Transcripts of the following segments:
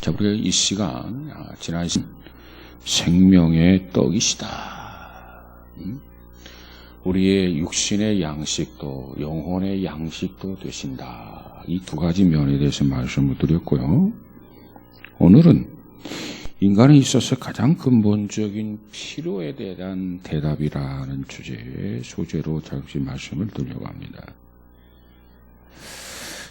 자, 우리가 이 시간, 지난 생명의 떡이시다. 우리의 육신의 양식도 영혼의 양식도 되신다. 이 두 가지 면에 대해서 말씀을 드렸고요. 오늘은 인간에 있어서 가장 근본적인 필요에 대한 대답이라는 주제의 소재로 잠시 말씀을 드리려고 합니다.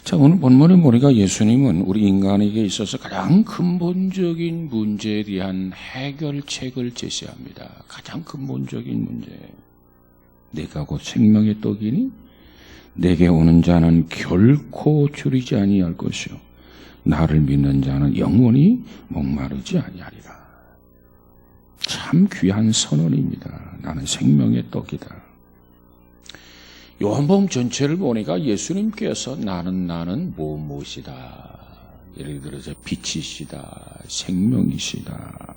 자, 오늘 본문에 보니까 예수님은 우리 인간에게 있어서 가장 근본적인 문제에 대한 해결책을 제시합니다. 가장 근본적인 문제. 내가 곧 생명의 떡이니 내게 오는 자는 결코 줄이지 아니할 것이요 나를 믿는 자는 영원히 목마르지 아니하리라. 참 귀한 선언입니다. 나는 생명의 떡이다. 요한복음 전체를 보니까 예수님께서 나는 무엇이다. 예를 들어서 빛이시다, 생명이시다.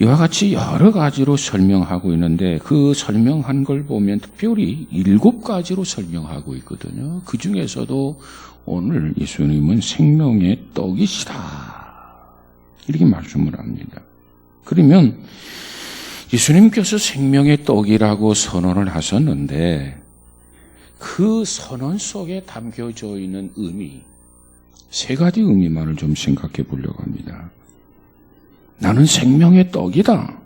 이와 같이 여러 가지로 설명하고 있는데 그 설명한 걸 보면 특별히 7가지로 설명하고 있거든요. 그 중에서도 오늘 예수님은 생명의 떡이시다. 이렇게 말씀을 합니다. 그러면 예수님께서 생명의 떡이라고 선언을 하셨는데 그 선언 속에 담겨져 있는 의미, 3가지 의미만을 좀 생각해 보려고 합니다. 나는 생명의 떡이다.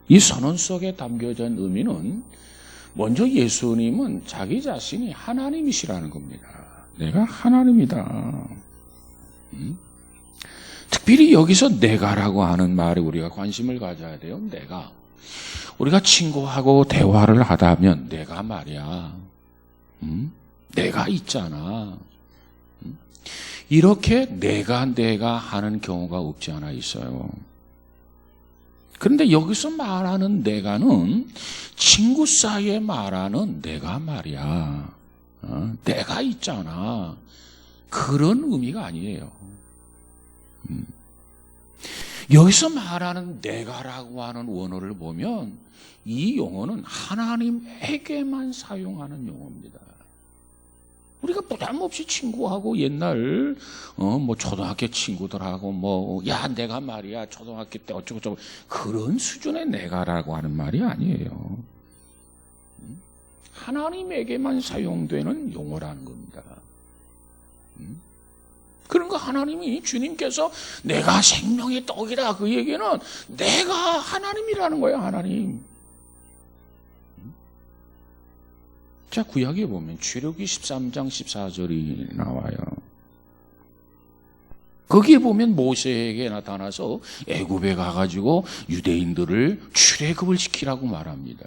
이 선언 속에 담겨져 있는 의미는 먼저 예수님은 자기 자신이 하나님이시라는 겁니다. 내가 하나님이다. 특별히 여기서 내가라고 하는 말에 우리가 관심을 가져야 돼요. 내가. 우리가 친구하고 대화를 하다면 내가 말이야. 내가 있잖아. 이렇게 내가 하는 경우가 없지 않아 있어요. 그런데 여기서 말하는 내가는 친구 사이에 말하는 내가 말이야. 내가 있잖아. 그런 의미가 아니에요. 여기서 말하는 내가라고 하는 원어를 보면 이 용어는 하나님에게만 사용하는 용어입니다. 우리가 부담 없이 친구하고 옛날 초등학교 친구들하고 야 내가 말이야 초등학교 때 어쩌고저쩌고 그런 수준의 내가라고 하는 말이 아니에요. 하나님에게만 사용되는 용어라는 겁니다. 그러니까 하나님이 주님께서 내가 생명의 떡이다 그 얘기는 내가 하나님이라는 거예요. 하나님. 자, 구약에 보면 출애굽기 13장 14절이 나와요. 거기에 보면 모세에게 나타나서 애굽에 가가지고 유대인들을 출애굽을 시키라고 말합니다.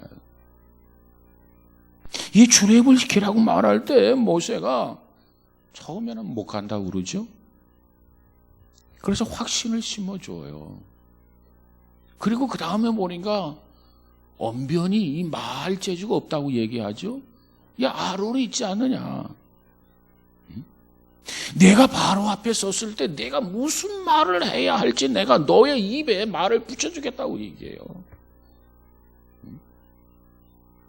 이 출애굽을 시키라고 말할 때 모세가 처음에는 못 간다고 그러죠. 그래서 확신을 심어줘요. 그리고 그 다음에 보니까 언변이 이 말 재주가 없다고 얘기하죠. 야, 아론이 있지 않느냐. 내가 바로 앞에 섰을 때 내가 무슨 말을 해야 할지 내가 너의 입에 말을 붙여주겠다고 얘기해요.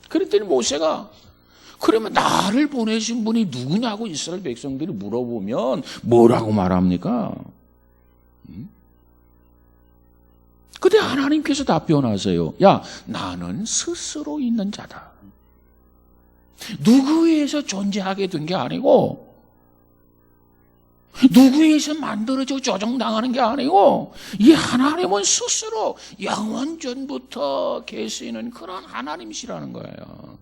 그랬더니 모세가 그러면 나를 보내신 분이 누구냐고 이스라엘 백성들이 물어보면 뭐라고 말합니까? 그때 하나님께서 답변하세요. 야, 나는 스스로 있는 자다. 누구에 의해서 존재하게 된 게 아니고 누구에 의해서 만들어지고 조정당하는 게 아니고 이 하나님은 스스로 영원전부터 계시는 그런 하나님이시라는 거예요.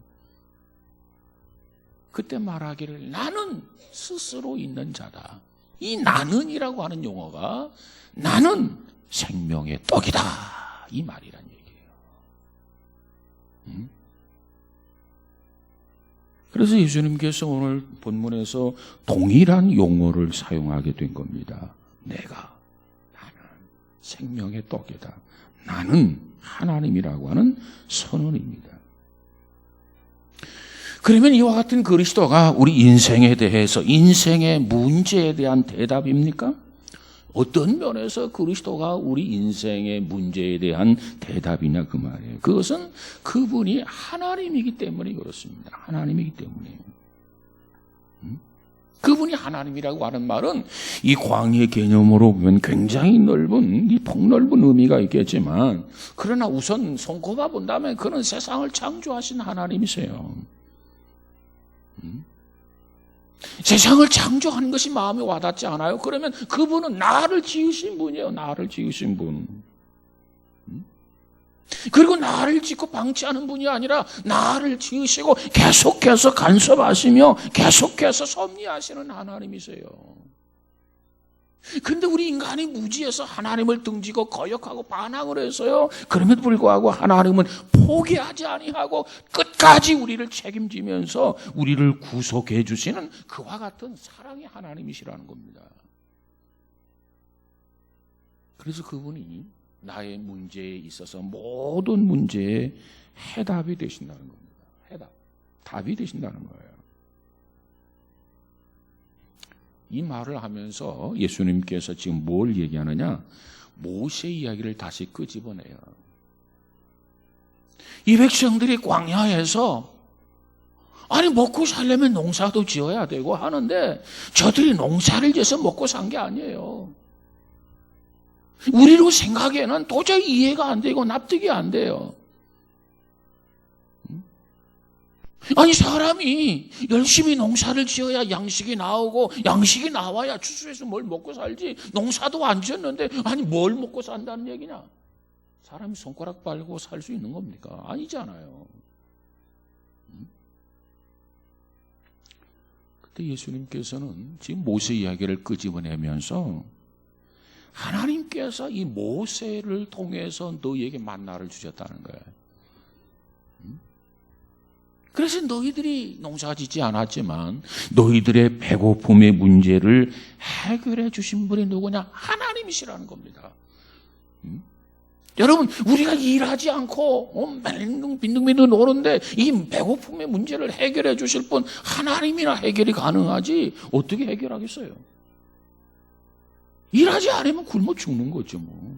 그때 말하기를 나는 스스로 있는 자다. 이 나는이라고 하는 용어가 나는 생명의 떡이다. 이 말이란 얘기예요. 그래서 예수님께서 오늘 본문에서 동일한 용어를 사용하게 된 겁니다. 나는 생명의 떡이다. 나는 하나님이라고 하는 선언입니다. 그러면 이와 같은 그리스도가 우리 인생에 대해서 인생의 문제에 대한 대답입니까? 어떤 면에서 그리스도가 우리 인생의 문제에 대한 대답이냐 그 말이에요. 그것은 그분이 하나님이기 때문에 그렇습니다. 하나님이기 때문에. 그분이 하나님이라고 하는 말은 이 광야 개념으로 보면 굉장히 넓은, 이 폭넓은 의미가 있겠지만, 그러나 우선 손꼽아 본다면 그는 세상을 창조하신 하나님이세요. 세상을 창조하는 것이 마음에 와닿지 않아요? 그러면 그분은 나를 지으신 분이에요. 나를 지으신 분. 그리고 나를 짓고 방치하는 분이 아니라 나를 지으시고 계속해서 간섭하시며 계속해서 섭리하시는 하나님이세요. 그런데 우리 인간이 무지해서 하나님을 등지고 거역하고 반항을 해서요. 그럼에도 불구하고 하나님은 포기하지 아니하고 끝까지 우리를 책임지면서 우리를 구속해 주시는 그와 같은 사랑의 하나님이시라는 겁니다. 그래서 그분이 나의 문제에 있어서 모든 문제에 해답이 되신다는 겁니다. 해답, 답이 되신다는 거예요. 이 말을 하면서 예수님께서 지금 뭘 얘기하느냐? 모세 이야기를 다시 끄집어내요. 이 백성들이 광야에서 아니 먹고 살려면 농사도 지어야 되고 하는데 저들이 농사를 지어서 먹고 산 게 아니에요. 우리로 생각에는 도저히 이해가 안 되고 납득이 안 돼요. 아니 사람이 열심히 농사를 지어야 양식이 나오고 양식이 나와야 추수해서 뭘 먹고 살지 농사도 안 지었는데 아니 뭘 먹고 산다는 얘기냐? 사람이 손가락 빨고 살 수 있는 겁니까? 아니잖아요. 그때 예수님께서는 지금 모세 이야기를 끄집어내면서 하나님께서 이 모세를 통해서 너희에게 만나를 주셨다는 거예요. 그래서 너희들이 농사 짓지 않았지만 너희들의 배고픔의 문제를 해결해 주신 분이 누구냐? 하나님이시라는 겁니다. 여러분 우리가 일하지 않고 빈둥빈둥 노는데 이 배고픔의 문제를 해결해 주실 분 하나님이나 해결이 가능하지 어떻게 해결하겠어요? 일하지 않으면 굶어 죽는 거죠 뭐.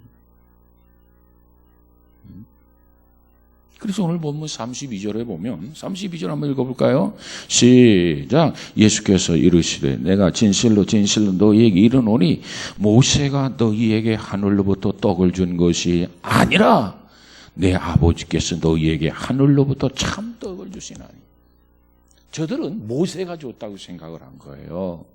그래서 오늘 본문 32절에 보면 32절 한번 읽어볼까요? 시작. 예수께서 이르시되 내가 진실로 진실로 너희에게 이르노니 모세가 너희에게 하늘로부터 떡을 준 것이 아니라 내 아버지께서 너희에게 하늘로부터 참떡을 주시나니. 저들은 모세가 줬다고 생각을 한 거예요.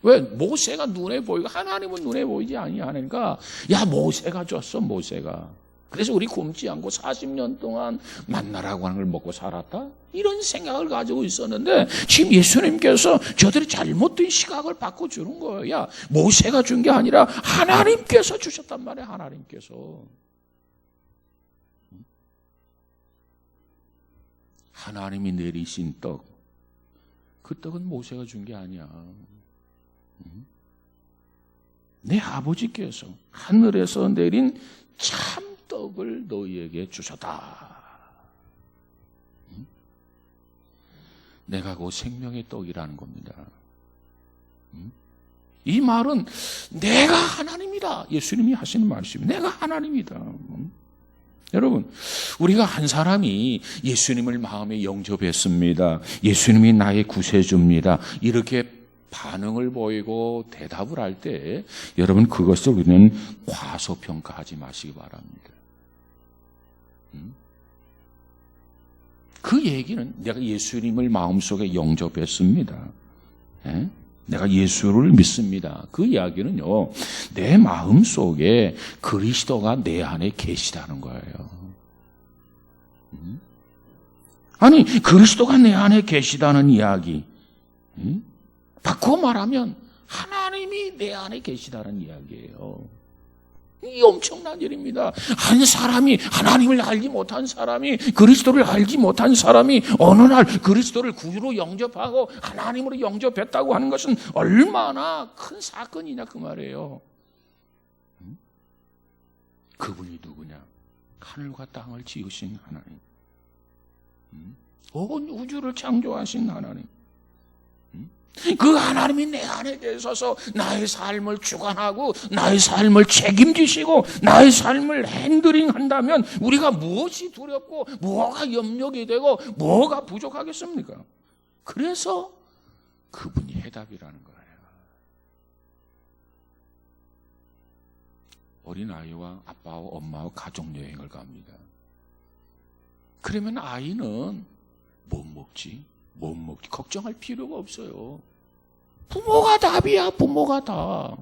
왜? 모세가 눈에 보이고 하나님은 눈에 보이지 아니하니까 야 모세가 줬어 모세가. 그래서 우리 굶지 않고 40년 동안 만나라고 하는 걸 먹고 살았다? 이런 생각을 가지고 있었는데 지금 예수님께서 저들이 잘못된 시각을 바꿔주는 거예요. 야 모세가 준 게 아니라 하나님께서 주셨단 말이에요. 하나님께서. 하나님이 내리신 떡, 그 떡은 모세가 준 게 아니야. 내 아버지께서 하늘에서 내린 참떡을 너희에게 주셨다. 내가 그 생명의 떡이라는 겁니다. 이 말은 내가 하나님이다. 예수님이 하시는 말씀입니다. 내가 하나님이다. 여러분, 우리가 한 사람이 예수님을 마음에 영접했습니다. 예수님이 나의 구세주입니다. 이렇게 반응을 보이고 대답을 할 때 여러분 그것을 우리는 과소평가하지 마시기 바랍니다. 그 얘기는 내가 예수님을 마음속에 영접했습니다. 내가 예수를 믿습니다. 그 이야기는요, 내 마음속에 그리스도가 내 안에 계시다는 거예요. 아니 그리스도가 내 안에 계시다는 이야기, 바꿔 말하면 하나님이 내 안에 계시다는 이야기예요. 이 엄청난 일입니다. 한 사람이, 하나님을 알지 못한 사람이, 그리스도를 알지 못한 사람이 어느 날 그리스도를 구주로 영접하고 하나님으로 영접했다고 하는 것은 얼마나 큰 사건이냐 그 말이에요. 그분이 누구냐? 하늘과 땅을 지으신 하나님, 온 우주를 창조하신 하나님, 그 하나님이 내 안에 계셔서 나의 삶을 주관하고 나의 삶을 책임지시고 나의 삶을 핸들링 한다면 우리가 무엇이 두렵고 뭐가 염려이 되고 뭐가 부족하겠습니까? 그래서 그분이 해답이라는 거예요. 어린아이와 아빠와 엄마와 가족여행을 갑니다. 그러면 아이는 못 먹지 걱정할 필요가 없어요. 부모가 답이야. 부모가 답.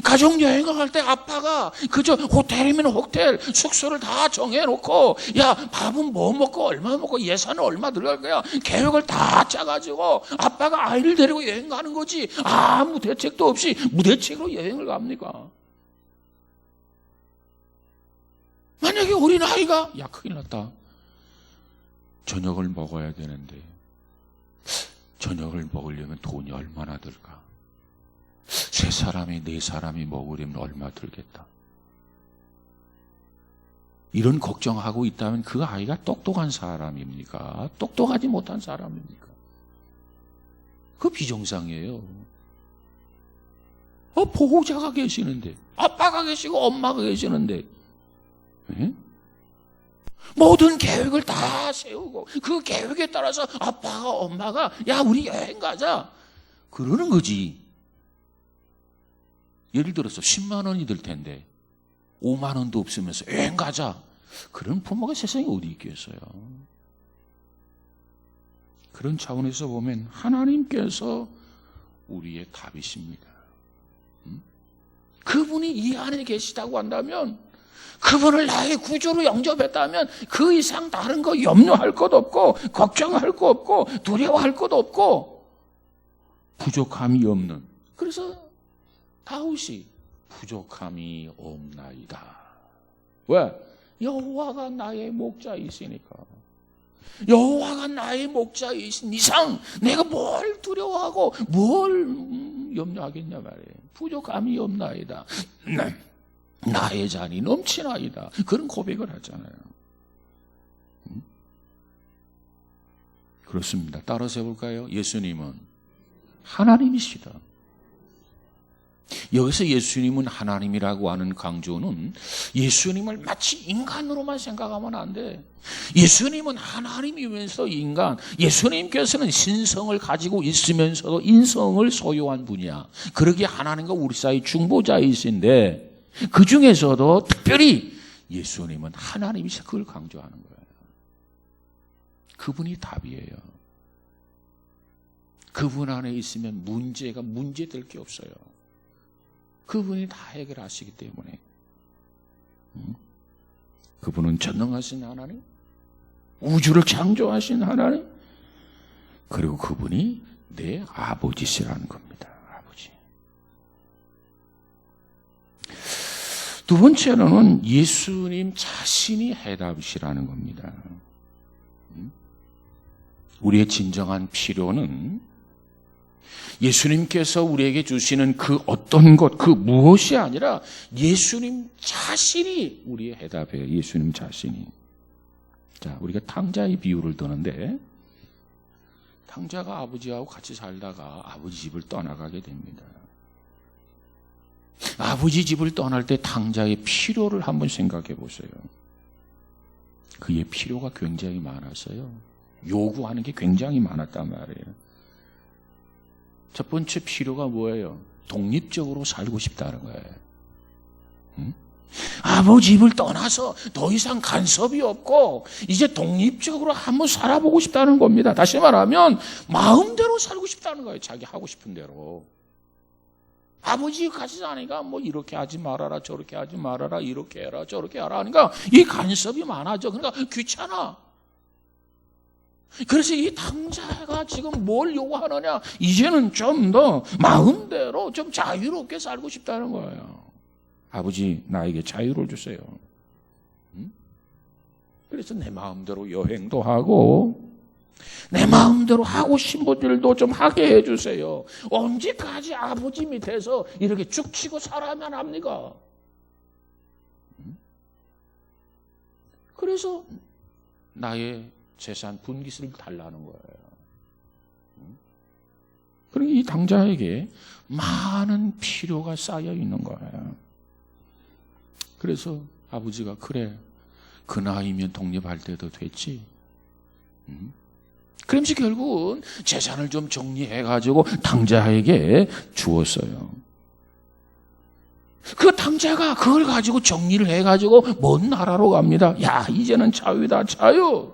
가족여행을 갈 때 아빠가 그저 호텔이면 호텔 숙소를 다 정해놓고, 야, 밥은 뭐 먹고 얼마 먹고 예산은 얼마 들어갈 거야, 계획을 다 짜가지고 아빠가 아이를 데리고 여행 가는 거지, 아무 대책도 없이 무대책으로 여행을 갑니까? 만약에 어린아이가 야, 큰일 났다, 저녁을 먹어야 되는데 저녁을 먹으려면 돈이 얼마나 들까? 3사람이 4사람이 먹으려면 얼마 들겠다. 이런 걱정하고 있다면 그 아이가 똑똑한 사람입니까? 똑똑하지 못한 사람입니까? 그 비정상이에요. 보호자가 계시는데, 아빠가 계시고 엄마가 계시는데, 에? 모든 계획을 다 세우고 그 계획에 따라서 아빠가 엄마가 야, 우리 여행 가자 그러는 거지. 예를 들어서 10만 원이 들 텐데 5만 원도 없으면서 여행 가자, 그런 부모가 세상에 어디 있겠어요. 그런 차원에서 보면 하나님께서 우리의 답이십니다. 그분이 이 안에 계시다고 한다면, 그분을 나의 구주로 영접했다면 그 이상 다른 거 염려할 것 없고 걱정할 거 없고 두려워할 것도 없고 부족함이 없는, 그래서 다윗이 부족함이 없나이다. 왜? 여호와가 나의 목자이시니까. 여호와가 나의 목자이신 이상 내가 뭘 두려워하고 뭘 염려하겠냐 말이에요. 부족함이 없나이다. 나의 잔이 넘치나이다. 그런 고백을 하잖아요. 그렇습니다. 따라서 해볼까요? 예수님은 하나님이시다. 여기서 예수님은 하나님이라고 하는 강조는 예수님을 마치 인간으로만 생각하면 안 돼. 예수님은 하나님이면서 인간, 예수님께서는 신성을 가지고 있으면서도 인성을 소유한 분이야. 그러기에 하나님과 우리 사이 중보자이신데, 그 중에서도 특별히 예수님은 하나님이셔, 그걸 강조하는 거예요. 그분이 답이에요. 그분 안에 있으면 문제될 게 없어요. 그분이 다 해결하시기 때문에. 그분은 전능하신 하나님, 우주를 창조하신 하나님, 그리고 그분이 내 아버지시라는 겁니다. 아버지. 두 번째로는 예수님 자신이 해답이시라는 겁니다. 우리의 진정한 필요는 예수님께서 우리에게 주시는 그 어떤 것, 그 무엇이 아니라 예수님 자신이 우리의 해답이에요. 예수님 자신이. 자, 우리가 탕자의 비유를 드는데, 탕자가 아버지하고 같이 살다가 아버지 집을 떠나가게 됩니다. 아버지 집을 떠날 때 탕자의 필요를 한번 생각해 보세요. 그의 필요가 굉장히 많았어요. 요구하는 게 굉장히 많았단 말이에요. 첫 번째 필요가 뭐예요? 독립적으로 살고 싶다는 거예요. 아버지 집을 떠나서 더 이상 간섭이 없고 이제 독립적으로 한번 살아보고 싶다는 겁니다. 다시 말하면 마음대로 살고 싶다는 거예요. 자기 하고 싶은 대로. 아버지 같이 사니까 뭐 이렇게 하지 말아라, 저렇게 하지 말아라, 이렇게 해라, 저렇게 하라 하니까 이 간섭이 많아져. 그러니까 귀찮아. 그래서 이 탕자가 지금 뭘 요구하느냐? 이제는 좀 더 마음대로 좀 자유롭게 살고 싶다는 거예요. 아버지, 나에게 자유를 주세요. 그래서 내 마음대로 여행도 하고 내 마음대로 하고 싶은 일도 좀 하게 해주세요. 언제까지 아버지 밑에서 이렇게 쭉 치고 살아야만 합니까? 그래서 나의 재산 분깃을 달라는 거예요. 그러니까 이 당자에게 많은 필요가 쌓여 있는 거예요. 그래서 아버지가 그래, 그 나이면 독립할 때도 됐지. 그러면서 결국은 재산을 좀 정리해가지고 당자에게 주었어요. 그 당자가 그걸 가지고 정리를 해가지고 먼 나라로 갑니다. 야, 이제는 자유다, 자유.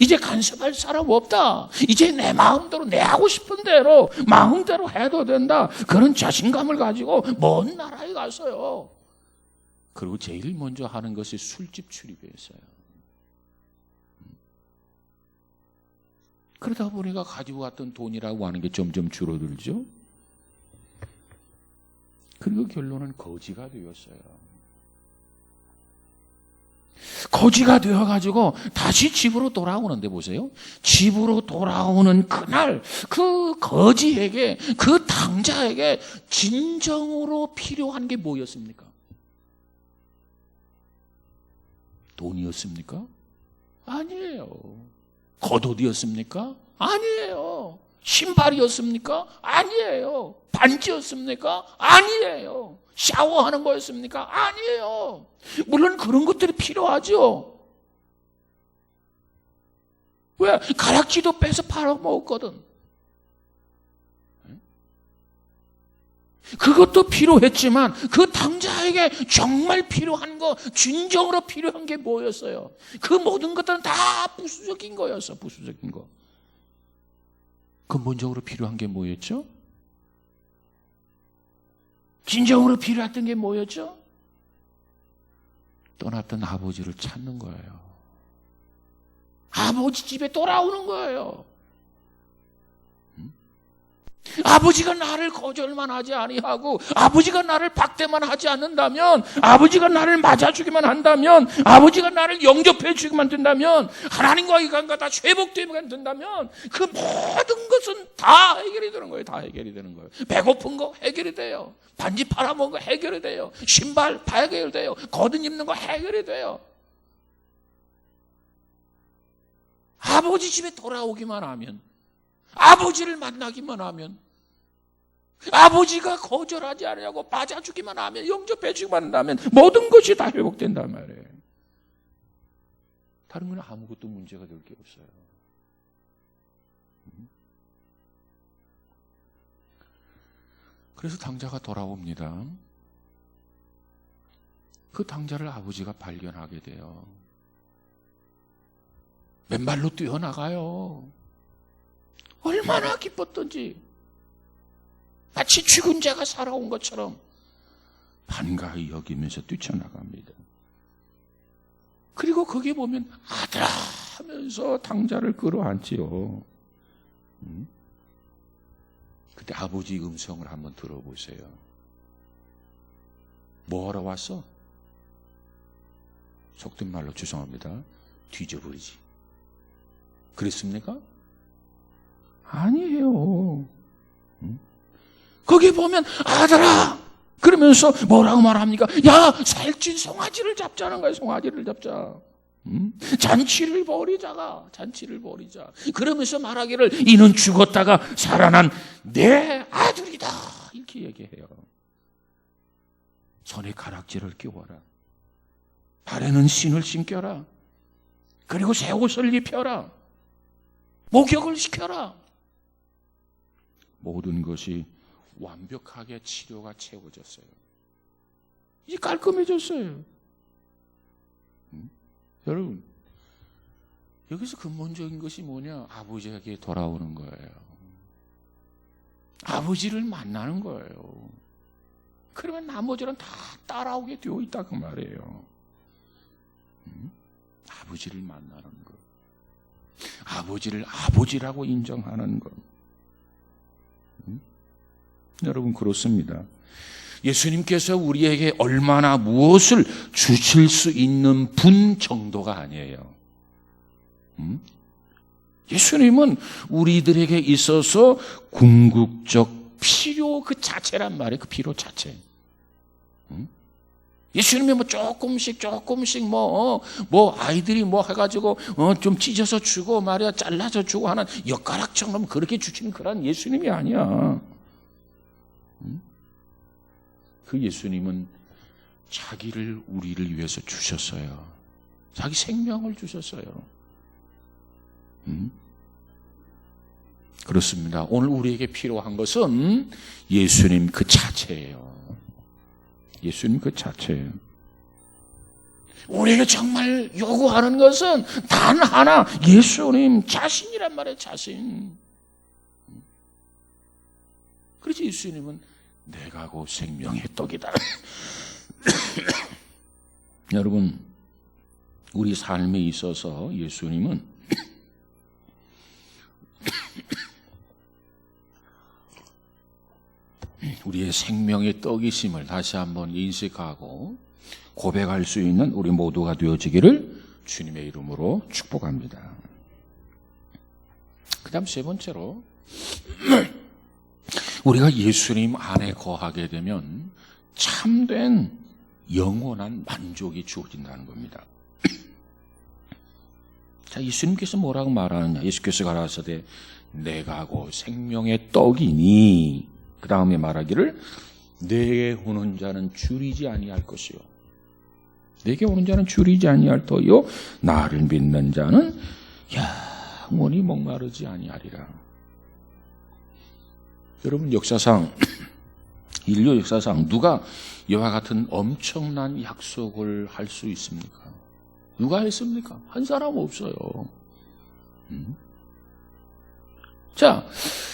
이제 간섭할 사람 없다. 이제 내 마음대로, 내 하고 싶은 대로 마음대로 해도 된다. 그런 자신감을 가지고 먼 나라에 갔어요. 그리고 제일 먼저 하는 것이 술집 출입이었어요. 그러다 보니까 가지고 왔던 돈이라고 하는 게 점점 줄어들죠. 그리고 결론은 거지가 되었어요. 거지가 되어가지고 다시 집으로 돌아오는데 보세요. 집으로 돌아오는 그날 그 거지에게, 그 당자에게 진정으로 필요한 게 뭐였습니까? 돈이었습니까? 아니에요. 겉옷이었습니까? 아니에요. 신발이었습니까? 아니에요. 반지였습니까? 아니에요. 샤워하는 거였습니까? 아니에요. 물론 그런 것들이 필요하죠. 왜? 가락지도 빼서 팔아먹었거든. 그것도 필요했지만 그 당자에게 정말 필요한 거, 진정으로 필요한 게 뭐였어요? 그 모든 것들은 다 부수적인 거였어. 부수적인 거. 근본적으로 필요한 게 뭐였죠? 진정으로 필요했던 게 뭐였죠? 떠났던 아버지를 찾는 거예요. 아버지 집에 돌아오는 거예요. 아버지가 나를 거절만 하지 아니하고, 아버지가 나를 박대만 하지 않는다면, 아버지가 나를 맞아주기만 한다면, 아버지가 나를 영접해 주기만 된다면, 하나님과의 관계가 다 회복되면 된다면, 그 모든 것은 다 해결이 되는 거예요. 다 해결이 되는 거예요. 배고픈 거 해결이 돼요. 반지 팔아먹은 거 해결이 돼요. 신발 해결돼요. 겉옷 입는 거 해결이 돼요. 아버지 집에 돌아오기만 하면, 아버지를 만나기만 하면, 아버지가 거절하지 않으려고 맞아주기만 하면, 영접해 주기만 한다면 모든 것이 다 회복된단 말이에요. 다른 건 아무것도 문제가 될 게 없어요. 그래서 당자가 돌아옵니다. 그 당자를 아버지가 발견하게 돼요. 맨발로 뛰어나가요. 얼마나 기뻤던지, 마치 죽은 자가 살아온 것처럼 반가이 여기면서 뛰쳐나갑니다. 그리고 거기 보면 아들아 하면서 당자를 끌어안지요. 그때 아버지 음성을 한번 들어보세요. 뭐하러 왔어? 속된 말로 죄송합니다. 뒤져버리지. 그랬습니까? 아니에요. 거기 보면 아들아 그러면서 뭐라고 말합니까? 야, 살찐 송아지를 잡자는 거예요. 송아지를 잡자. 잔치를 벌이자가, 잔치를 벌이자. 그러면서 말하기를 이는 죽었다가 살아난 내 아들이다. 이렇게 얘기해요. 손에 가락지를 끼워라. 발에는 신을 신겨라. 그리고 새 옷을 입혀라. 목욕을 시켜라. 모든 것이 완벽하게 치료가 채워졌어요. 이제 깔끔해졌어요. 여러분, 여기서 근본적인 것이 뭐냐? 아버지에게 돌아오는 거예요. 아버지를 만나는 거예요. 그러면 나머지는 다 따라오게 되어 있다 그 말이에요. 아버지를 만나는 것, 아버지를 아버지라고 인정하는 것. 여러분, 그렇습니다. 예수님께서 우리에게 얼마나 무엇을 주실 수 있는 분 정도가 아니에요. 예수님은 우리들에게 있어서 궁극적 필요 그 자체란 말이에요. 그 필요 자체. 예수님이 뭐 조금씩 아이들이 뭐 해가지고 좀 찢어서 주고 말이야 잘라서 주고 하는 엿가락처럼 그렇게 주시는 그런 예수님이 아니야. 그 예수님은 자기를 우리를 위해서 주셨어요. 자기 생명을 주셨어요. 그렇습니다. 오늘 우리에게 필요한 것은 예수님 그 자체예요. 예수님 그 자체예요. 우리에게 정말 요구하는 것은 단 하나, 예수님 자신이란 말이에요. 자신. 그래서 예수님은 내가 곧 생명의 떡이다. 여러분, 우리 삶에 있어서 예수님은 우리의 생명의 떡이심을 다시 한번 인식하고 고백할 수 있는 우리 모두가 되어지기를 주님의 이름으로 축복합니다. 그 다음 세 번째로 우리가 예수님 안에 거하게 되면 참된 영원한 만족이 주어진다는 겁니다. 자, 예수님께서 뭐라고 말하느냐? 예수께서 가라사대 내가 곧 생명의 떡이니, 그 다음에 말하기를 내게 오는 자는 줄이지 아니할 것이요, 내게 오는 자는 줄이지 아니할 터요, 나를 믿는 자는 영원히 목마르지 아니하리라. 여러분, 역사상 인류 역사상 누가 이와 같은 엄청난 약속을 할 수 있습니까? 누가 했습니까? 한 사람 없어요. 자,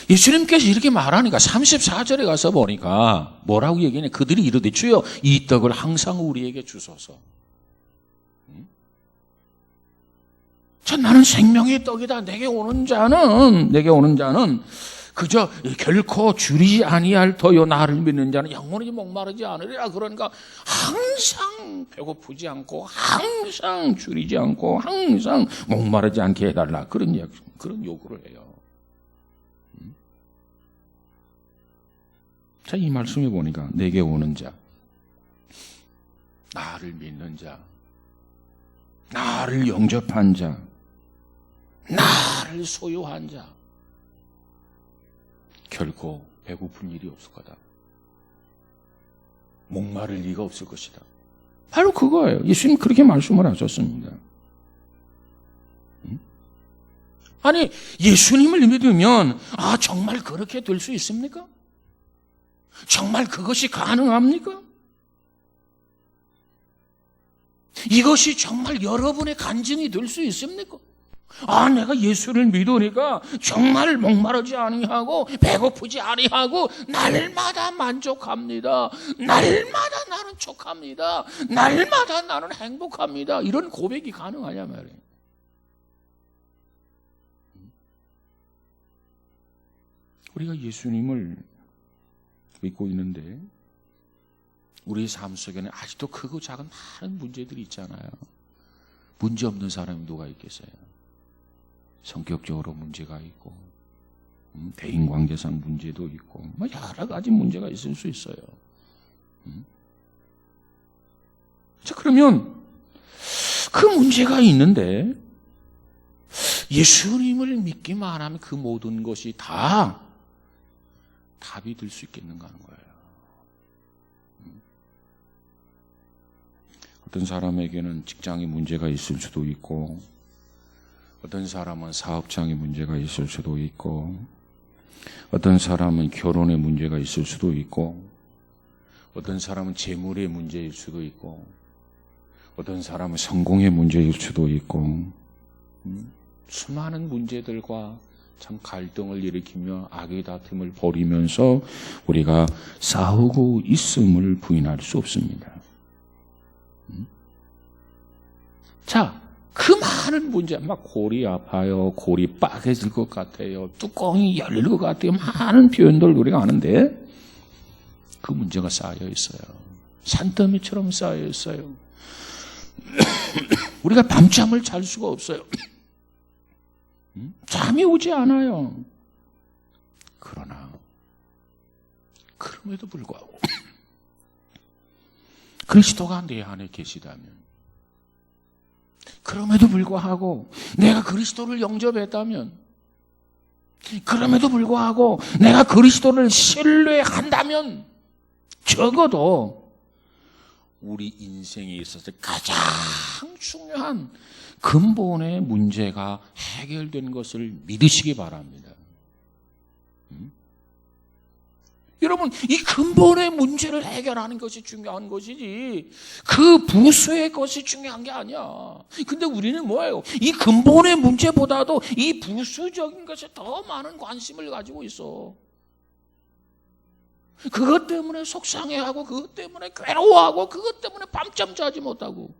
예수님께서 이렇게 말하니까 34절에 가서 보니까 뭐라고 얘기하냐? 그들이 이르되 주여 이 떡을 항상 우리에게 주소서. 자, 나는 생명의 떡이다. 내게 오는 자는 그저 결코 줄이지 아니할 터요, 나를 믿는 자는 영원히 목마르지 않으리라. 그러니까 항상 배고프지 않고 항상 줄이지 않고 항상 목마르지 않게 해달라, 그런 요구를 해요. 자, 이 말씀에 보니까 내게 오는 자, 나를 믿는 자, 나를 영접한 자, 나를 소유한 자, 결코 배고픈 일이 없을 거다. 목마를 리가 없을 것이다. 바로 그거예요. 예수님 그렇게 말씀을 하셨습니다. 아니, 예수님을 믿으면 정말 그렇게 될 수 있습니까? 정말 그것이 가능합니까? 이것이 정말 여러분의 간증이 될 수 있습니까? 내가 예수를 믿으니까 정말 목마르지 아니하고 배고프지 아니하고 날마다 만족합니다. 날마다 나는 족합니다. 날마다 나는 행복합니다. 이런 고백이 가능하냐 말이에요. 우리가 예수님을 믿고 있는데 우리 삶 속에는 아직도 크고 작은 많은 문제들이 있잖아요. 문제 없는 사람이 누가 있겠어요? 성격적으로 문제가 있고, 대인관계상 문제도 있고, 여러 가지 문제가 있을 수 있어요. 자, 그러면 그 문제가 있는데 예수님을 믿기만 하면 그 모든 것이 다 답이 될 수 있겠는가 하는 거예요. 어떤 사람에게는 직장에 문제가 있을 수도 있고, 어떤 사람은 사업장에 문제가 있을 수도 있고, 어떤 사람은 결혼에 문제가 있을 수도 있고, 어떤 사람은 재물의 문제일 수도 있고, 어떤 사람은 성공의 문제일 수도 있고, 수많은 문제들과 참 갈등을 일으키며 악의 다툼을 벌이면서 우리가 싸우고 있음을 부인할 수 없습니다. 자, 그 많은 문제, 막 골이 아파요, 골이 빠개질 것 같아요, 뚜껑이 열릴 것 같아요, 많은 표현들 우리가 아는데 그 문제가 쌓여 있어요. 산더미처럼 쌓여 있어요. 우리가 밤잠을 잘 수가 없어요. 잠이 오지 않아요. 그러나 그럼에도 불구하고 그리스도가 내 안에 계시다면, 그럼에도 불구하고 내가 그리스도를 영접했다면, 그럼에도 불구하고 내가 그리스도를 신뢰한다면, 적어도 우리 인생에 있어서 가장 중요한 근본의 문제가 해결된 것을 믿으시기 바랍니다. 여러분, 이 근본의 문제를 해결하는 것이 중요한 것이지 그 부수의 것이 중요한 게 아니야. 근데 우리는 뭐예요? 이 근본의 문제보다도 이 부수적인 것에 더 많은 관심을 가지고 있어. 그것 때문에 속상해하고 그것 때문에 괴로워하고 그것 때문에 밤잠 자지 못하고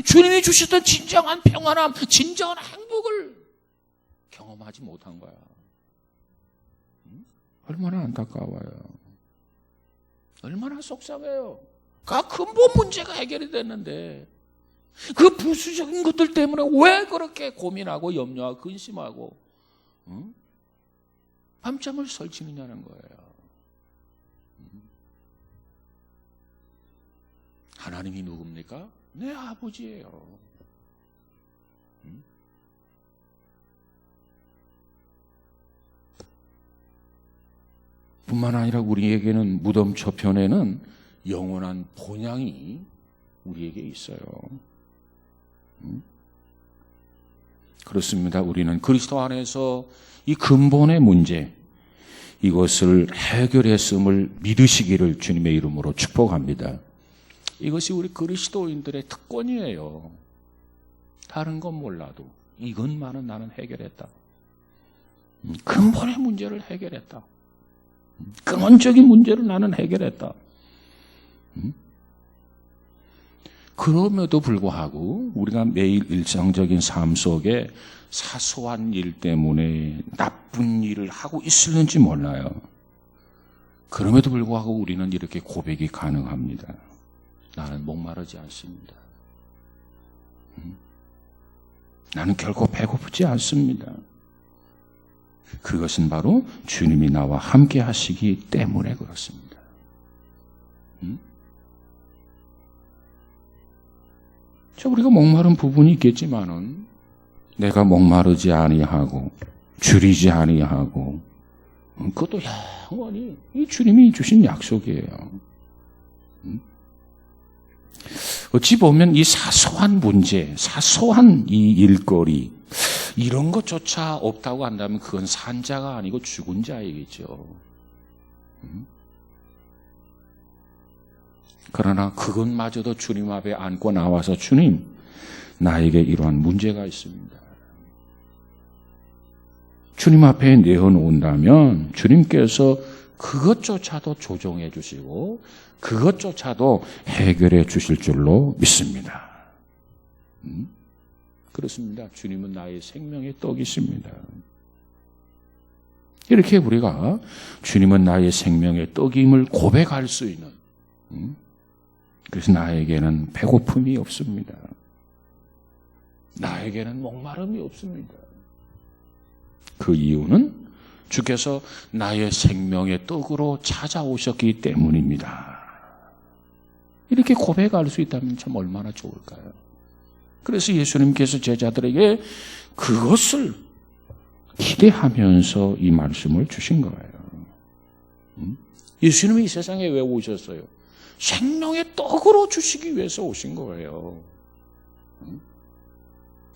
주님이 주셨던 진정한 평안함, 진정한 행복을 경험하지 못한 거야. 얼마나 안타까워요. 얼마나 속상해요. 그 근본 문제가 해결이 됐는데 그 부수적인 것들 때문에 왜 그렇게 고민하고 염려하고 근심하고 밤잠을 설치느냐는 거예요. 하나님이 누굽니까? 내 아버지예요. 뿐만 아니라 우리에게는 무덤 저편에는 영원한 본향이 우리에게 있어요. 그렇습니다. 우리는 그리스도 안에서 이 근본의 문제, 이것을 해결했음을 믿으시기를 주님의 이름으로 축복합니다. 이것이 우리 그리스도인들의 특권이에요. 다른 건 몰라도 이것만은 나는 해결했다. 근본의 문제를 해결했다. 근원적인 문제를 나는 해결했다. 그럼에도 불구하고 우리가 매일 일상적인 삶 속에 사소한 일 때문에 나쁜 일을 하고 있을는지 몰라요. 그럼에도 불구하고 우리는 이렇게 고백이 가능합니다. 나는 목마르지 않습니다. 나는 결코 배고프지 않습니다. 그것은 바로 주님이 나와 함께 하시기 때문에 그렇습니다. 우리가 목마른 부분이 있겠지만은 내가 목마르지 아니하고 줄이지 아니하고 그것도 영원히 이 주님이 주신 약속이에요. 어찌 보면 이 사소한 문제, 사소한 이 일거리 이런 것조차 없다고 한다면 그건 산 자가 아니고 죽은 자이겠죠. 그러나 그것마저도 주님 앞에 안고 나와서 주님, 나에게 이러한 문제가 있습니다. 주님 앞에 내어놓는다면 주님께서 그것조차도 조정해 주시고 그것조차도 해결해 주실 줄로 믿습니다. 그렇습니다. 주님은 나의 생명의 떡이십니다. 이렇게 우리가 주님은 나의 생명의 떡임을 고백할 수 있는, 그래서 나에게는 배고픔이 없습니다. 나에게는 목마름이 없습니다. 그 이유는 주께서 나의 생명의 떡으로 찾아오셨기 때문입니다. 이렇게 고백할 수 있다면 참 얼마나 좋을까요? 그래서 예수님께서 제자들에게 그것을 기대하면서 이 말씀을 주신 거예요. 예수님이 이 세상에 왜 오셨어요? 생명의 떡으로 주시기 위해서 오신 거예요.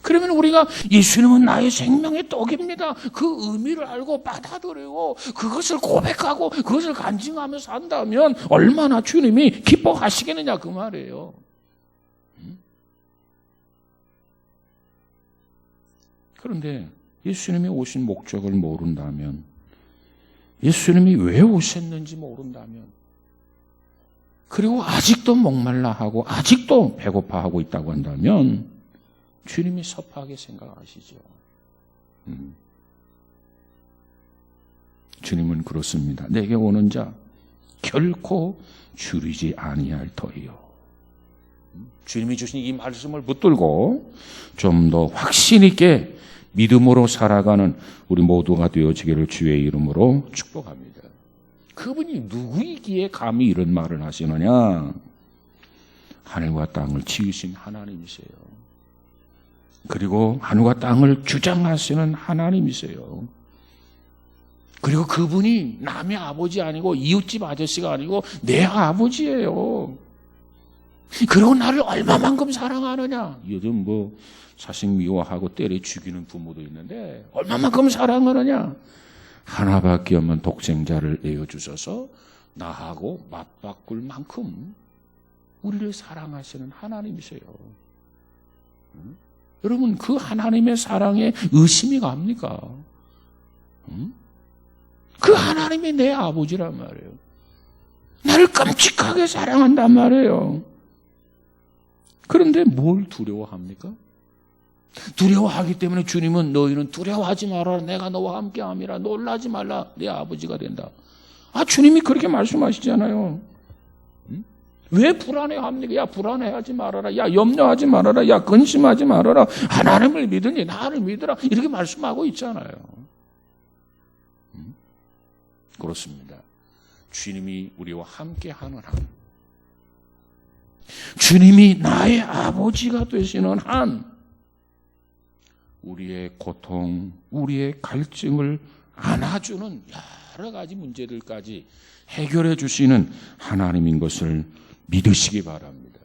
그러면 우리가 예수님은 나의 생명의 떡입니다. 그 의미를 알고 받아들이고 그것을 고백하고 그것을 간증하며 산다면 얼마나 주님이 기뻐하시겠느냐 그 말이에요. 그런데 예수님이 오신 목적을 모른다면, 예수님이 왜 오셨는지 모른다면, 그리고 아직도 목말라 하고 아직도 배고파하고 있다고 한다면 주님이 섭하게 생각하시죠. 주님은 그렇습니다. 내게 오는 자 결코 줄이지 아니할 터이요. 주님이 주신 이 말씀을 붙들고 좀 더 확신 있게 믿음으로 살아가는 우리 모두가 되어지기를 주의 이름으로 축복합니다. 그분이 누구이기에 감히 이런 말을 하시느냐? 하늘과 땅을 지으신 하나님이세요. 그리고 하늘과 땅을 주장하시는 하나님이세요. 그리고 그분이 남의 아버지 아니고 이웃집 아저씨가 아니고 내 아버지예요. 그리고 나를 얼마만큼 사랑하느냐. 요즘 자식 미워하고 때려 죽이는 부모도 있는데 얼마만큼 사랑하느냐. 하나밖에 없는 독생자를 내어주셔서 나하고 맞바꿀 만큼 우리를 사랑하시는 하나님이세요. 여러분, 그 하나님의 사랑에 의심이 갑니까? 그 하나님이 내 아버지란 말이에요. 나를 끔찍하게 사랑한단 말이에요. 그런데 뭘 두려워합니까? 두려워하기 때문에 주님은 너희는 두려워하지 말아라. 내가 너와 함께함이라. 놀라지 말라. 내 아버지가 된다. 주님이 그렇게 말씀하시잖아요. 왜 불안해합니까? 야, 불안해하지 말아라. 야, 염려하지 말아라. 야, 근심하지 말아라. 하나님을 믿으니 나를 믿으라. 이렇게 말씀하고 있잖아요. 그렇습니다. 주님이 우리와 함께하는 한, 주님이 나의 아버지가 되시는 한, 우리의 고통, 우리의 갈증을 안아주는 여러 가지 문제들까지 해결해 주시는 하나님인 것을 믿으시기 바랍니다.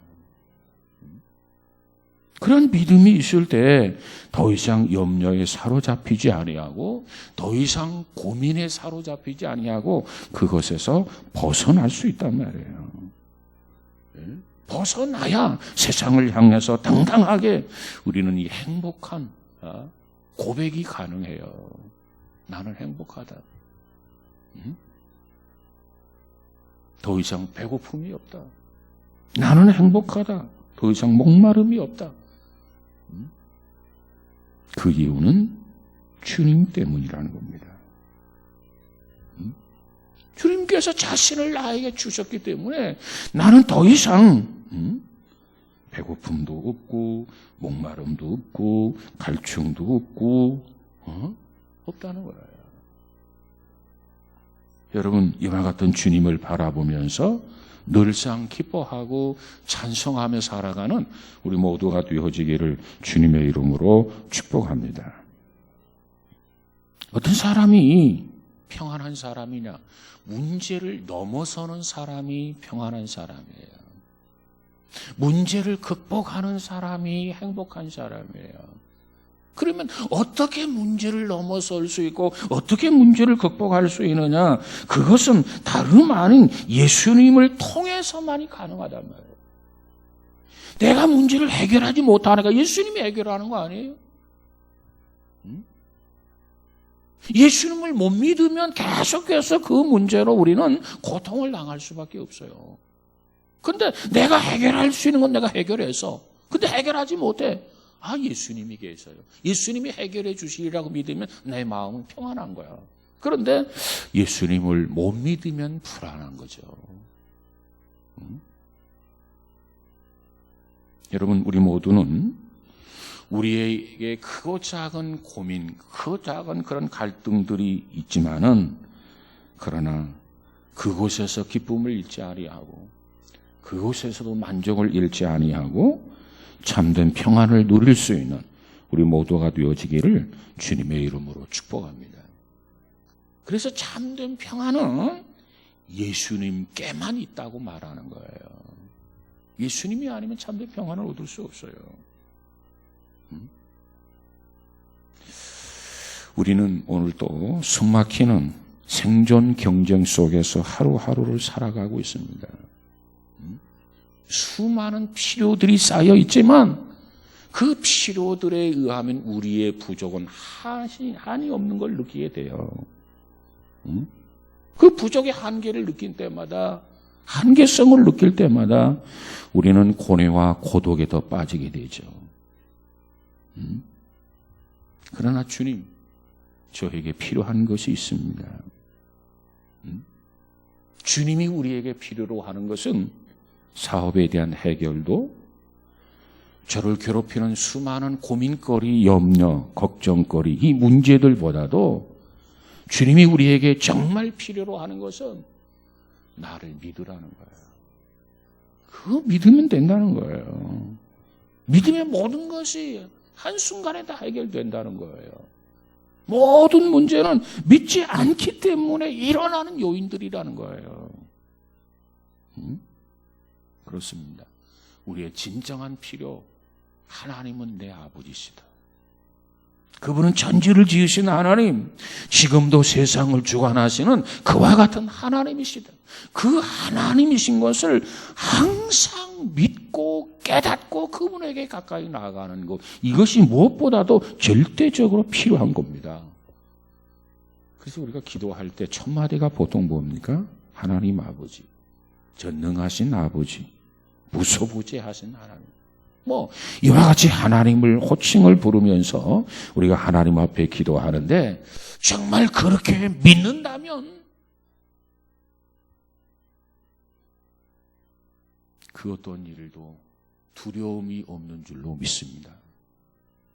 그런 믿음이 있을 때 더 이상 염려에 사로잡히지 아니하고 더 이상 고민에 사로잡히지 아니하고 그것에서 벗어날 수 있단 말이에요. 벗어나야 세상을 향해서 당당하게 우리는 이 행복한 고백이 가능해요. 나는 행복하다. 더 이상 배고픔이 없다. 나는 행복하다. 더 이상 목마름이 없다. 그 이유는 주님 때문이라는 겁니다. 주님께서 자신을 나에게 주셨기 때문에 나는 더 이상 배고픔도 없고 목마름도 없고 갈증도 없고 없다는 거예요. 여러분, 이와 같은 주님을 바라보면서 늘상 기뻐하고 찬송하며 살아가는 우리 모두가 되어지기를 주님의 이름으로 축복합니다. 어떤 사람이 평안한 사람이냐? 문제를 넘어서는 사람이 평안한 사람이에요. 문제를 극복하는 사람이 행복한 사람이에요. 그러면 어떻게 문제를 넘어설 수 있고 어떻게 문제를 극복할 수 있느냐? 그것은 다름 아닌 예수님을 통해서만이 가능하단 말이에요. 내가 문제를 해결하지 못하니까 예수님이 해결하는 거 아니에요? 예수님을 못 믿으면 계속해서 그 문제로 우리는 고통을 당할 수밖에 없어요. 근데 내가 해결할 수 있는 건 내가 해결해서, 근데 해결하지 못해. 예수님이 계셔요. 예수님이 해결해 주시리라고 믿으면 내 마음은 평안한 거야. 그런데 예수님을 못 믿으면 불안한 거죠. 여러분, 우리 모두는 우리에게 크고 작은 고민, 크고 작은 그런 갈등들이 있지만은, 그러나 그곳에서 기쁨을 잃지 아니하고 그곳에서도 만족을 잃지 아니하고 참된 평안을 누릴 수 있는 우리 모두가 되어지기를 주님의 이름으로 축복합니다. 그래서 참된 평안은 예수님께만 있다고 말하는 거예요. 예수님이 아니면 참된 평안을 얻을 수 없어요. 우리는 오늘도 숨막히는 생존 경쟁 속에서 하루하루를 살아가고 있습니다. 수많은 필요들이 쌓여 있지만 그 필요들에 의하면 우리의 부족은 한이 없는 걸 느끼게 돼요. 그 부족의 한계를 느낄 때마다, 한계성을 느낄 때마다 우리는 고뇌와 고독에 더 빠지게 되죠. 그러나 주님, 저에게 필요한 것이 있습니다. 주님이 우리에게 필요로 하는 것은 사업에 대한 해결도, 저를 괴롭히는 수많은 고민거리, 염려, 걱정거리, 이 문제들보다도 주님이 우리에게 정말 필요로 하는 것은 나를 믿으라는 거예요. 그거 믿으면 된다는 거예요. 믿으면 모든 것이 한순간에 다 해결된다는 거예요. 모든 문제는 믿지 않기 때문에 일어나는 요인들이라는 거예요. 그렇습니다. 우리의 진정한 필요, 하나님은 내 아버지시다. 그분은 천지를 지으신 하나님, 지금도 세상을 주관하시는 그와 같은 하나님이시다. 그 하나님이신 것을 항상 믿고 깨닫고 그분에게 가까이 나아가는 것, 이것이 무엇보다도 절대적으로 필요한 겁니다. 그래서 우리가 기도할 때 첫 마디가 보통 뭡니까? 하나님 아버지, 전능하신 아버지, 무소부재하신 하나님. 이와 같이 하나님을 호칭을 부르면서 우리가 하나님 앞에 기도하는데, 정말 그렇게 믿는다면 그 어떤 일도 두려움이 없는 줄로 믿습니다.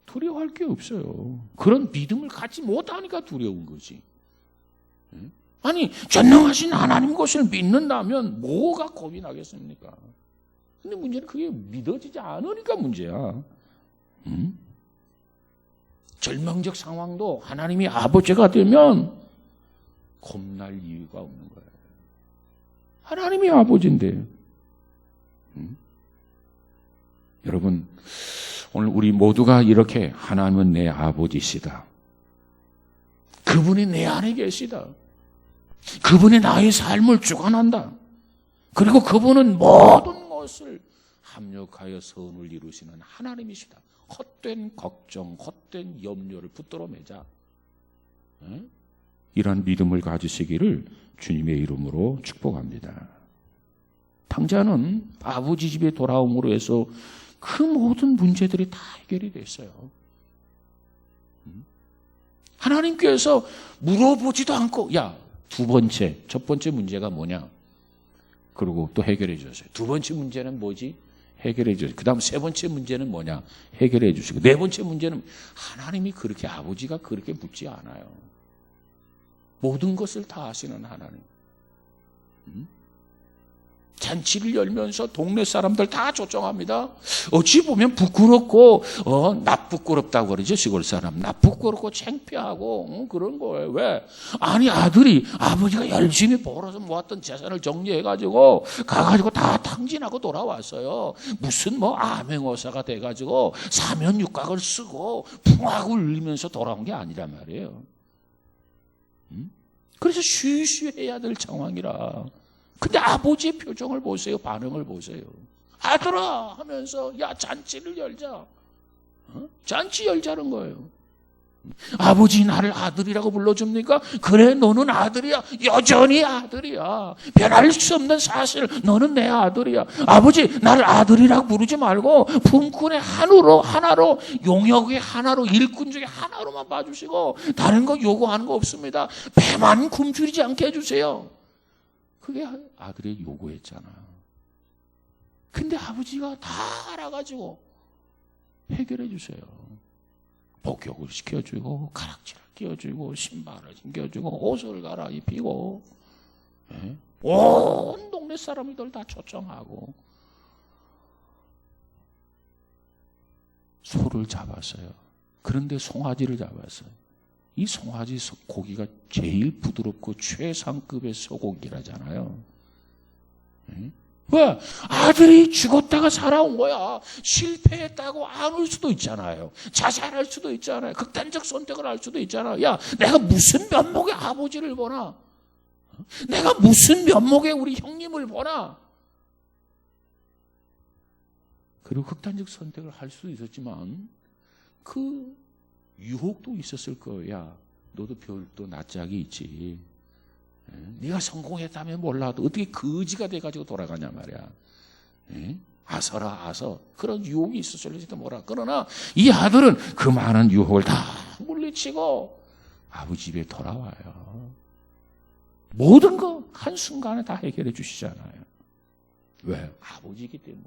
두려워할 게 없어요. 그런 믿음을 갖지 못하니까 두려운 거지. 아니, 전능하신 하나님 것을 믿는다면 뭐가 겁이 나겠습니까? 근데 문제는 그게 믿어지지 않으니까 문제야. 절망적 상황도 하나님이 아버지가 되면 겁날 이유가 없는 거예요. 하나님이 아버지인데. 여러분, 오늘 우리 모두가 이렇게 하나님은 내 아버지시다. 그분이 내 안에 계시다. 그분이 나의 삶을 주관한다. 그리고 그분은 모든 것을 합력하여 선을 이루시는 하나님이시다. 헛된 걱정, 헛된 염려를 붙들어 매자. 이러한 믿음을 가지시기를 주님의 이름으로 축복합니다. 탕자는 아버지 집에 돌아옴으로 해서 그 모든 문제들이 다 해결이 됐어요. 하나님께서 물어보지도 않고, 야, 첫 번째 문제가 뭐냐? 그리고 또 해결해 주셨어요. 두 번째 문제는 뭐지? 해결해 주셨어요. 그 다음 세 번째 문제는 뭐냐? 해결해 주시고, 네 번째 문제는 하나님이 그렇게, 아버지가 그렇게 묻지 않아요. 모든 것을 다 아시는 하나님. 잔치를 열면서 동네 사람들 다 초청합니다. 어찌 보면 부끄럽고, 나 부끄럽다고 그러죠, 시골 사람. 나 부끄럽고 창피하고, 그런 거예요. 왜? 아니, 아버지가 열심히 벌어서 모았던 재산을 정리해가지고, 가가지고 다 탕진하고 돌아왔어요. 무슨 암행어사가 돼가지고, 사면육각을 쓰고, 풍하고 울리면서 돌아온 게 아니란 말이에요. 그래서 쉬쉬해야 될 상황이라. 근데 아버지의 표정을 보세요. 반응을 보세요. 아들아 하면서, 야, 잔치를 열자. 잔치 열자는 거예요. 아버지 나를 아들이라고 불러줍니까? 그래, 너는 아들이야. 여전히 아들이야. 변할 수 없는 사실, 너는 내 아들이야. 아버지 나를 아들이라고 부르지 말고 품꾼의 하나로, 용역의 하나로, 일꾼 중에 하나로만 봐주시고 다른 거 요구하는 거 없습니다. 배만 굶주리지 않게 해주세요. 그게 아들의 요구였잖아. 근데 아버지가 다 알아가지고 해결해 주세요. 복역을 시켜주고, 가락지를 끼워주고, 신발을 신겨주고, 옷을 갈아입히고, 온 동네 사람들 다 초청하고, 소를 잡았어요. 그런데 송아지를 잡았어요. 이 송아지 고기가 제일 부드럽고 최상급의 소고기라잖아요. 왜? 아들이 죽었다가 살아온 거야. 실패했다고 안 올 수도 있잖아요. 자살할 수도 있잖아요. 극단적 선택을 할 수도 있잖아요. 야, 내가 무슨 면목의 아버지를 보나? 내가 무슨 면목의 우리 형님을 보나? 그리고 극단적 선택을 할 수도 있었지만 그 유혹도 있었을 거야. 너도 별도 낯짝이 있지. 네가 성공했다면 몰라도 어떻게 거지가 돼가지고 돌아가냐 말이야. 아서라 아서. 그런 유혹이 있었을지도 몰라. 그러나 이 아들은 그 많은 유혹을 다 물리치고 아버지 집에 돌아와요. 모든 거 한순간에 다 해결해 주시잖아요. 왜? 아버지이기 때문에.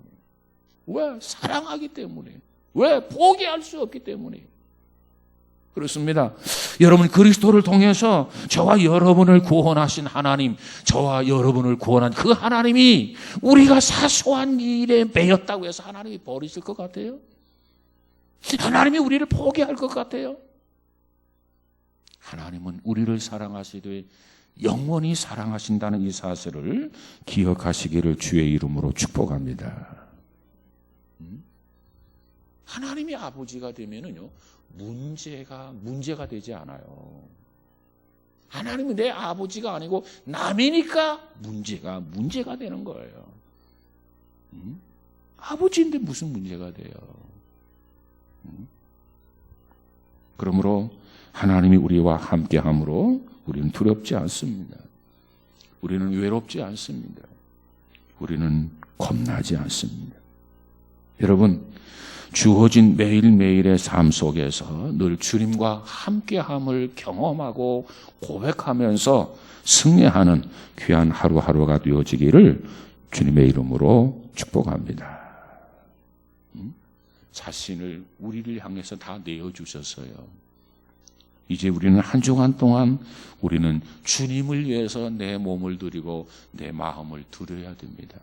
왜? 사랑하기 때문에. 왜? 포기할 수 없기 때문에. 그렇습니다. 여러분, 그리스도를 통해서 저와 여러분을 구원하신 하나님, 저와 여러분을 구원한 그 하나님이 우리가 사소한 일에 매였다고 해서 하나님이 버리실 것 같아요? 하나님이 우리를 포기할 것 같아요? 하나님은 우리를 사랑하시되 영원히 사랑하신다는 이 사실을 기억하시기를 주의 이름으로 축복합니다. 하나님이 아버지가 되면은요, 문제가 되지 않아요. 하나님은 내 아버지가 아니고 남이니까 문제가 되는 거예요. 아버지인데 무슨 문제가 돼요? 그러므로 하나님이 우리와 함께함으로 우리는 두렵지 않습니다. 우리는 외롭지 않습니다. 우리는 겁나지 않습니다. 여러분, 주어진 매일매일의 삶 속에서 늘 주님과 함께함을 경험하고 고백하면서 승리하는 귀한 하루하루가 되어지기를 주님의 이름으로 축복합니다. 자신을 우리를 향해서 다 내어주셨어요. 이제 우리는 한 주간 동안 우리는 주님을 위해서 내 몸을 드리고 내 마음을 드려야 됩니다.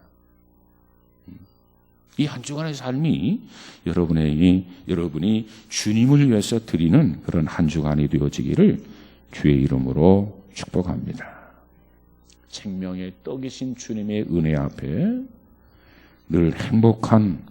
이 한 주간의 삶이 여러분이 주님을 위해서 드리는 그런 한 주간이 되어지기를 주의 이름으로 축복합니다. 생명의 떡이신 주님의 은혜 앞에 늘 행복한